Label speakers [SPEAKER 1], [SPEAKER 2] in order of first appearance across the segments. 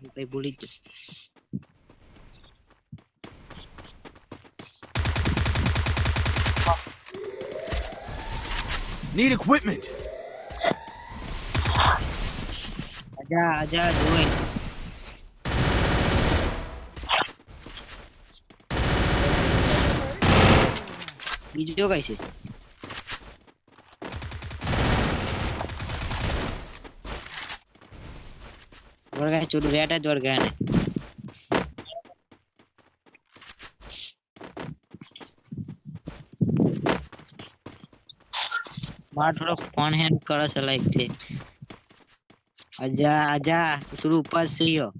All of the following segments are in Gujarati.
[SPEAKER 1] કઈ ભૂલી જ
[SPEAKER 2] Need equipment.
[SPEAKER 1] આજા જોઈ બીજો કઈ છે વર્ગા ચોડું રેટા જ વર્ગા ને માર થોડો ફોન હેન્ડ કરે છે લાઈક છે આજા થોડું ઉપર સીયો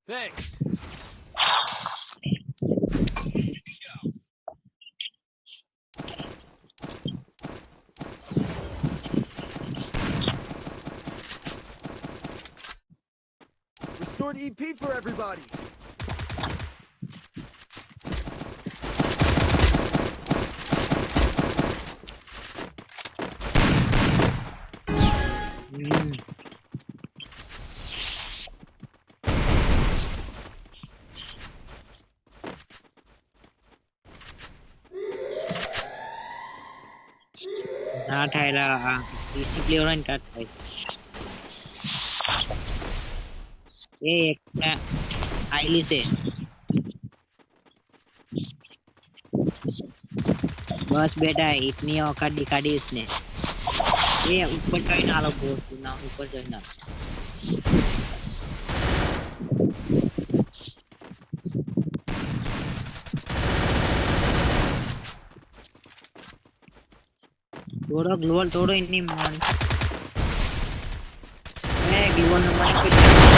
[SPEAKER 2] Thanks. Restored EP for everybody.
[SPEAKER 1] ના થાયલા પીસી પ્લેયર ને કાટ થાય એ એક આઈલી છે बस बेटा इतनी औकात दिखा दी इसने ये ऊपर चढ़ ना लो बोर्ड ना ऊपर चढ़ना तोड़ो ग्लोबल तोड़ो इतनी मान ग्लोबल नंबर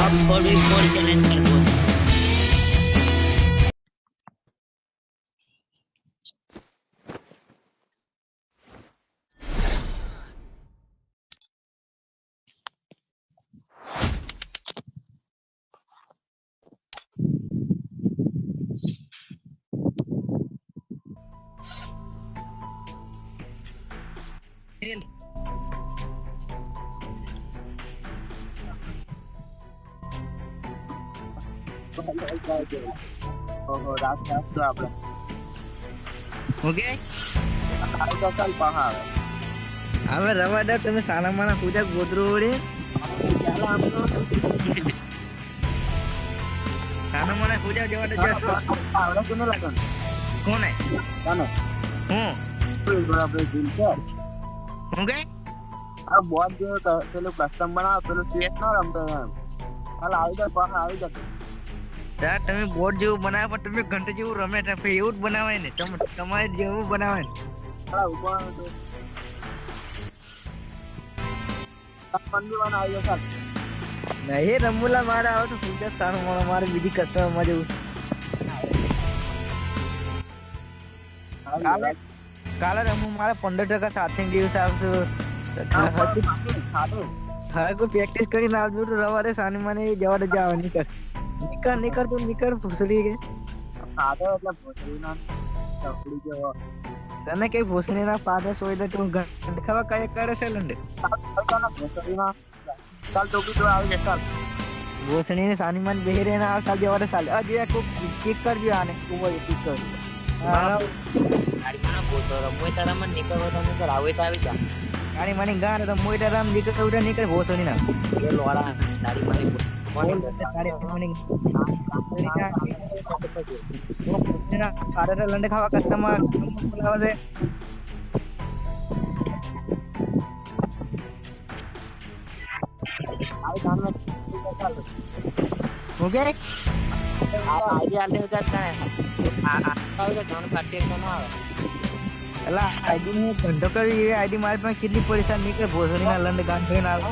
[SPEAKER 1] अब थोड़ी फोन चैलेंज कर दो
[SPEAKER 3] ઓહો રાત તો આપણે
[SPEAKER 1] ઓકે
[SPEAKER 3] તો ચાલ પહાડ
[SPEAKER 1] હવે રવાડા તમે સાના માના પૂજા ગોદરો ઓડે
[SPEAKER 3] ચાલ આપણો
[SPEAKER 1] સાના માના પૂજા જવા દે જશો
[SPEAKER 3] આવડે કોને લાગન
[SPEAKER 1] કોને
[SPEAKER 3] કાને
[SPEAKER 1] હું
[SPEAKER 3] કોઈ બરાબર દિલ છે
[SPEAKER 1] હું ગઈ
[SPEAKER 3] આ બોલ જે પેલો કસ્ટમ બનાવ પેલો સીએસ ના રમતો એમ હાલ આવી જાય પહાડ આવી જાય
[SPEAKER 1] તા તમે બોર્ડ જેવું બનાવ્યા પણ તમે ઘંટા જેવું રમે તો એવું જ બનાવાય ને તમારે જેવું બનાવાય ને
[SPEAKER 3] હાલા ઉપર તો પંદીવાન આવી જાય
[SPEAKER 1] નહીં રમુલા મારા આવો તો પૂજા સાનું મારે બીજી કસ્ટમર માં જવું કાલે રમું મારે 15% સાથે દિવસ આવશે હવે કોઈ પ્રેક્ટિસ કરીને આવજો તો રવારે સાની મને જવા દે જવા નીકળ ભૂસડી કે
[SPEAKER 3] સાદો એટલે ભૂસડી ના ટપડી જેવો
[SPEAKER 1] તને કઈ ભૂસડી ના પાડે સોય દે તું દેખાવા કઈ કરે છે લંડે
[SPEAKER 3] ભૂસડી ના ચાલ ટોપી તો આવી જાય ચાલ
[SPEAKER 1] ભૂસડી ને સાની મને બેહરે ના આવ સાલ જવા દે સાલ અજે કો ચેક કરજો આને ઉપર ચેક કર ગાડી માં બોતો રમોય તારા મને નીકળવા તમે સર આવે તો આવી જા ગાડી મને ગાર રમોય તારા નીકળ નીકળ ભૂસડી ના એ લોડા ગાડી મારી બોલ તારે મને કારે લંડે ખાવા કસ્ટમર બોલાવે છે
[SPEAKER 3] આવી ગામમાં
[SPEAKER 1] ઓકે
[SPEAKER 3] આઈડિયા આલે હતા કાય આવે તો ગામ પાર્ટી તો ના આવે
[SPEAKER 1] એલા આઈડી નું ધંધો કરી એવી આઈડી મારી પાસે કેટલી પૈસા નીકળે ભોસડીના લંડે ગાંઠ થઈને આવે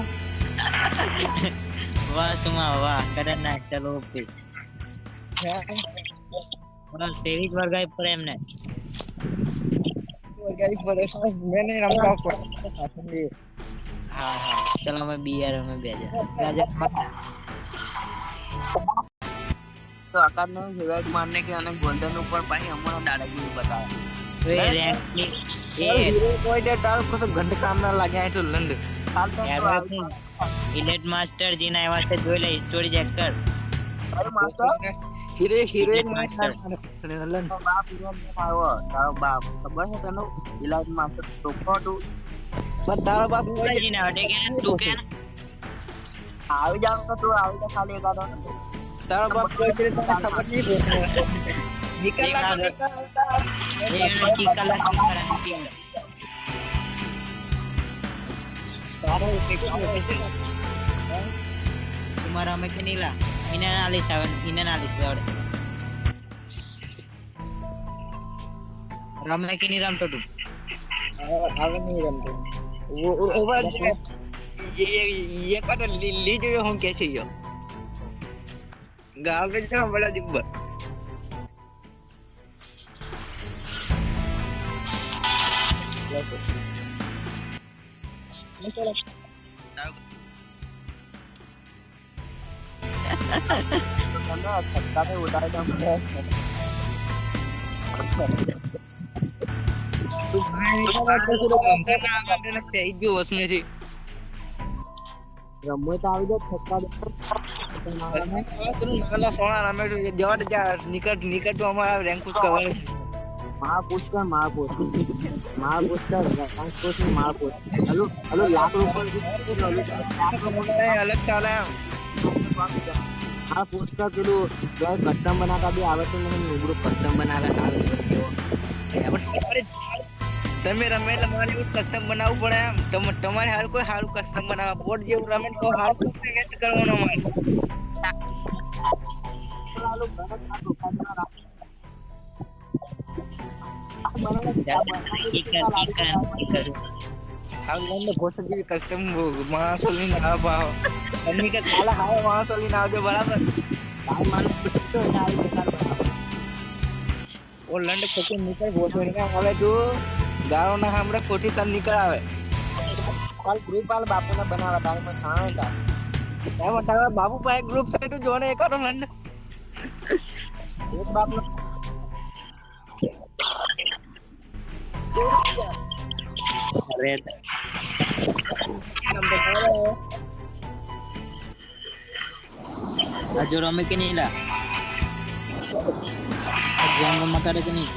[SPEAKER 4] વાહ સુમા વાહ કરે ના ચલો ઓકે ઓલા સેવિક વર્ગાઈ પર એમને
[SPEAKER 1] ગઈ પડે મેં નહીં રમતા સાથે
[SPEAKER 4] હા હા ચલો અમે બીઆર અમે બેજા
[SPEAKER 3] તો આકાર નો રિવાઇવ મારને કે અને ગોલ્ડન ઉપર પાછી હમણાં દાદાગીરી બતાવે
[SPEAKER 4] એ રેન્ક એ
[SPEAKER 1] હીરો કોઈ દે તાર કસો ઘંટ કામ ના લાગ્યા તો લંડ
[SPEAKER 3] હાલ તો
[SPEAKER 4] ઇલેટ માસ્ટર જીના એવા છે જોઈ લે સ્ટોરી ચેક કર
[SPEAKER 3] અરે માસ્ટર
[SPEAKER 1] હીરો
[SPEAKER 4] માસ્ટર
[SPEAKER 1] લંડ
[SPEAKER 3] બાપ ઈરાન ને આવ્યો તારો બાપ ખબર છે તને ઇલાજ માસ્ટર ટોપો તું
[SPEAKER 1] બસ તારો બાપ
[SPEAKER 4] જીના વડે કે તું કે
[SPEAKER 3] આવી જાવ તો તું આવી જા ખાલી એકાદો
[SPEAKER 1] તારો બાપ કોઈ દે તને ખબર નહીં પડે નિકલ લા
[SPEAKER 4] એ કી કલા
[SPEAKER 1] તારો
[SPEAKER 4] સુમારા અમે કે નીલા ઇનાનાલિસ આવે ઇનાનાલિસ આવડે રમે કે ની રમતો તું
[SPEAKER 1] આવે નહીં રમતો वो बात ये काट ली जो हम कैसे यो गांव पे जो बड़ा दिब्बर
[SPEAKER 3] ना छक्का पे उतार दम
[SPEAKER 1] तू भाई का बात कर रहा है ना आपने ना तेज जो उसमें थी
[SPEAKER 3] રમો તો આવી જાવ છક્કા દે
[SPEAKER 1] નાના સોના રમે જવા જા નિકટ તો અમારા રેન્ક કુછ કવર
[SPEAKER 3] મહાપુષ્કર મહાપુષ્કર હલો લાખ રૂપિયા
[SPEAKER 1] अलग चाला
[SPEAKER 3] આ પુષ્કર પેલું કસ્ટમ બનાવતા બી આવે તો મને નુબરું કસ્ટમ બનાવે હાલ
[SPEAKER 1] તમે રમે એટલે મારે એવું કસ્ટમ બનાવવું પડે એમ તમારે હાલ કોઈ સારું કસ્ટમ બનાવવા બોર્ડ જેવું રમે તો સારું ઇન્વેસ્ટ કરવાનો મારે હાલ મને ભોસડ જેવી કસ્ટમ માણસો લઈને આવ પાવ એમની કે કાલા હાવ માણસો લઈને આવજો બરાબર
[SPEAKER 3] ભાઈ માનો તો આવી બેકાર બનાવે
[SPEAKER 1] ઓ લંડ ખોટી નીકળ ભોસડ ના હવે તું ગારો ના હમણે કોઠી સામ નીકળ આવે
[SPEAKER 3] કાલ ગ્રુપ વાળ બાપુને બનાવવા તારે મને ખાણે તા
[SPEAKER 1] એમ તારા બાપુ પાસે ગ્રુપ છે તું જોને એકારો લંડ
[SPEAKER 3] એક બાપનો
[SPEAKER 4] અરે આજો રમે કે નહીં લા ગેમ રમવા કરે કે નહીં